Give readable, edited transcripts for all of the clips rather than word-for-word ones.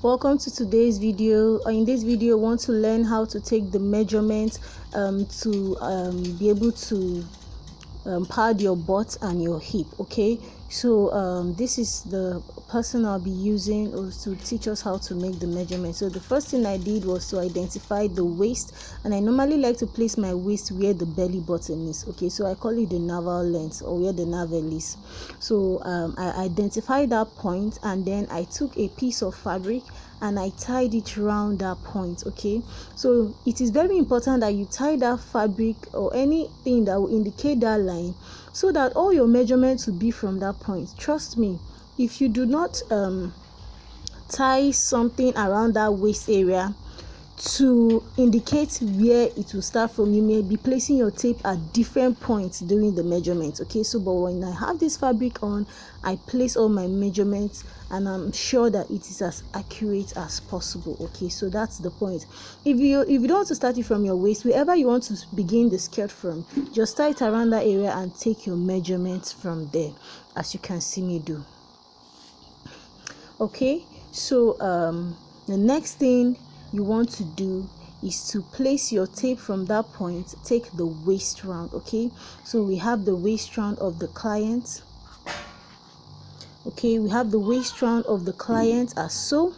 Welcome to today's video. In this video, I want to learn how to take the measurement to be able to pad your butt and your hip. Okay, so this is the person I'll be using to teach us how to make the measurement. So the first thing I did was to identify the waist, and I normally like to place my waist where the belly button is. Okay, so I call it the navel length, or where the navel is. So I identified that point, and then I took a piece of fabric and I tied it around that point. Okay, so it is very important that you tie that fabric or anything that will indicate that line, so that all your measurements will be from that point. Trust me, if you do not tie something around that waist area to indicate where it will start from, you may be placing your tape at different points during the measurement. Okay, so but when I have this fabric on, I place all my measurements and I'm sure that it is as accurate as possible. Okay, so that's the point. If you don't want to start it from your waist, wherever you want to begin the skirt from, just tie it around that area and take your measurements from there, as you can see me do. Okay, so the next thing you want to do is to place your tape from that point. Take the waist round. Okay, so we have the waist round of the client. Okay, we have the waist round of the client as so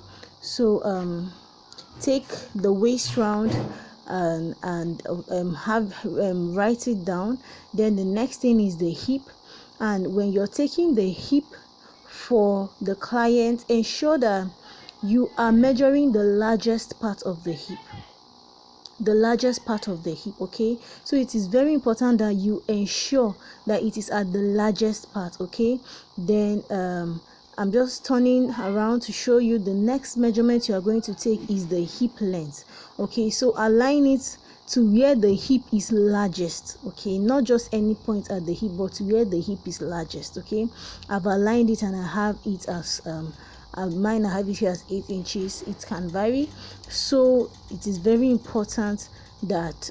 take the waist round and write it down. Then the next thing is the hip, and when you're taking the hip for the client, ensure that you are measuring the largest part of the hip. Okay, so it is very important that you ensure that it is at the largest part. Okay, then I'm just turning around to show you the next measurement you are going to take is the hip length. Okay, so align it to where the hip is largest. Okay, not just any point at the hip, but where the hip is largest. Okay, I've aligned it and I have it as mine, I have it here as 8 inches. It can vary, so it is very important that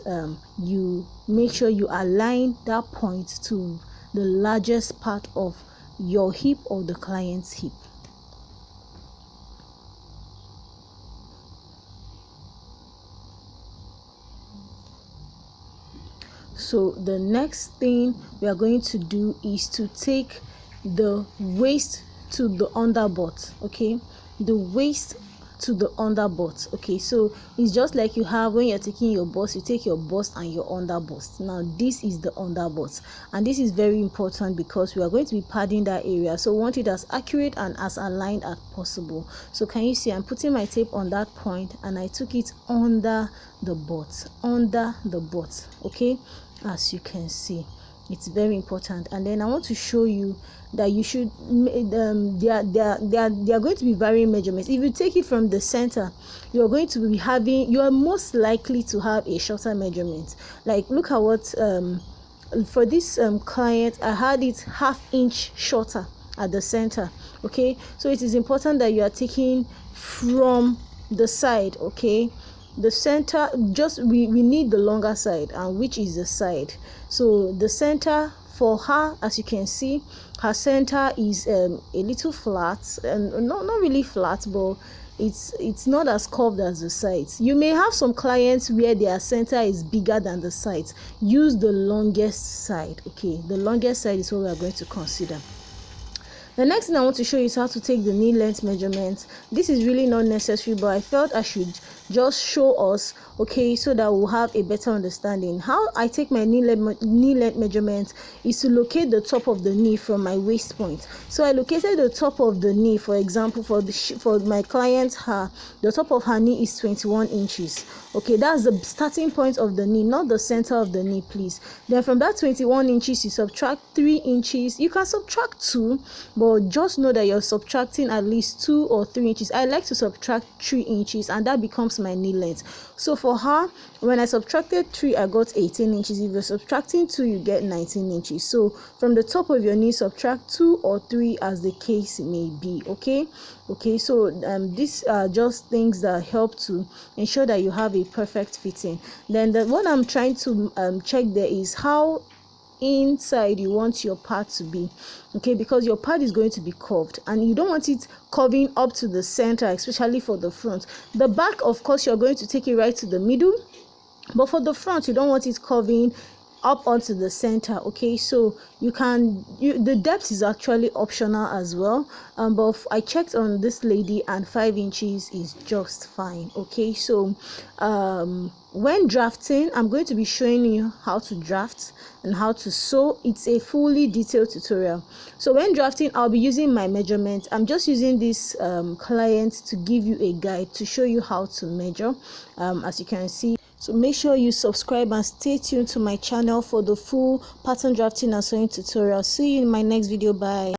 you make sure you align that point to the largest part of your hip or the client's hip. So the next thing we are going to do is to take the waist to the underbutt. Okay, the waist to the underbutt. Okay, so it's just like you have when you're taking your bust, you take your bust and your underbust. Now this is the underbutt, and this is very important because we are going to be padding that area, so we want it as accurate and as aligned as possible. So can you see I'm putting my tape on that point and I took it under the butt. Okay, as you can see, it's very important. And then I want to show you that you should they are going to be varying measurements. If you take it from the center, you are most likely to have a shorter measurement. Like, look at what for this client, I had it half inch shorter at the center. Okay, so it is important that you are taking from the side. Okay, the center, just we need the longer side, and which is the side. So the center for her, as you can see, her center is a little flat, and not really flat, but it's not as curved as the sides. You may have some clients where their center is bigger than the sides. Use the longest side. Okay, the longest side is what we are going to consider. The next thing I want to show you is how to take the knee length measurement. This is really not necessary, but I felt I should just show us, okay, so that we'll have a better understanding. How I take my knee length measurement is to locate the top of the knee from my waist point. So I located the top of the knee. For example, for my client, the top of her knee is 21 inches. Okay, that's the starting point of the knee, not the center of the knee, please. Then from that 21 inches, you subtract 3 inches. You can subtract 2, but just know that you're subtracting at least 2 or 3 inches. I like to subtract 3 inches, and that becomes my knee length. So for her, when I subtracted 3, I got 18 inches. If you're subtracting 2, you get 19 inches. So from the top of your knee, subtract 2 or 3 as the case may be. Okay, so these are just things that help to ensure that you have a perfect fitting. Then what I'm trying to check there is how inside you want your part to be, okay, because your part is going to be curved and you don't want it curving up to the center, especially for the front. The back, of course, you're going to take it right to the middle, but for the front you don't want it curving up onto the center. Okay, so the depth is actually optional as well, but I checked on this lady and 5 inches is just fine. Okay, so when drafting, I'm going to be showing you how to draft and how to sew. It's a fully detailed tutorial. So when drafting, I'll be using my measurements. I'm just using this client to give you a guide to show you how to measure, as you can see. So make sure you subscribe and stay tuned to my channel for the full pattern drafting and sewing tutorial. See you in my next video. Bye.